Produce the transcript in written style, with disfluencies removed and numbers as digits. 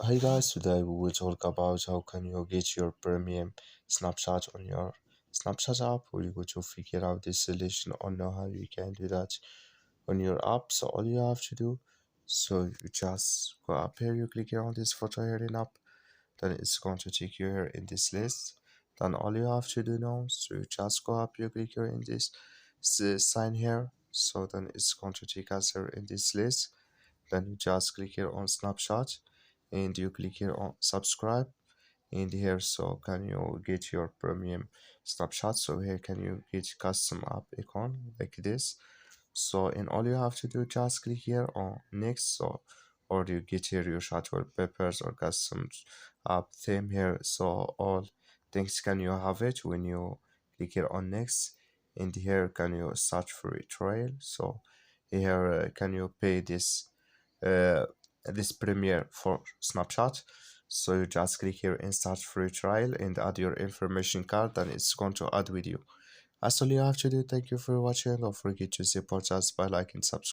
Hi guys, today we will talk about how can you get your premium Snapchat on your Snapchat app. We're going to figure out this solution or know how you can do that on your app. So all you have to do, so you just go up here, you click here on this photo here in app, then it's going to take you here in this list. Then all you have to do now, so you just go up, you click here in this sign here. So then it's going to take us here in this list. Then you just click here on Snapchat and you click here on subscribe and here so can you get your premium Snapchat. So here can you get custom app icon like this. So and all you have to do, just click here on next. So or you get here your shot wallpapers or custom app theme here. So all things can you have it when you click here on next. And here can you start free trial. So here can you pay uh, this premiere for Snapchat. So you just click here in start free trial and add your information card, and it's going to add with you. That's all you have to do. Thank you for watching. Don't forget to support us by liking, subscribe.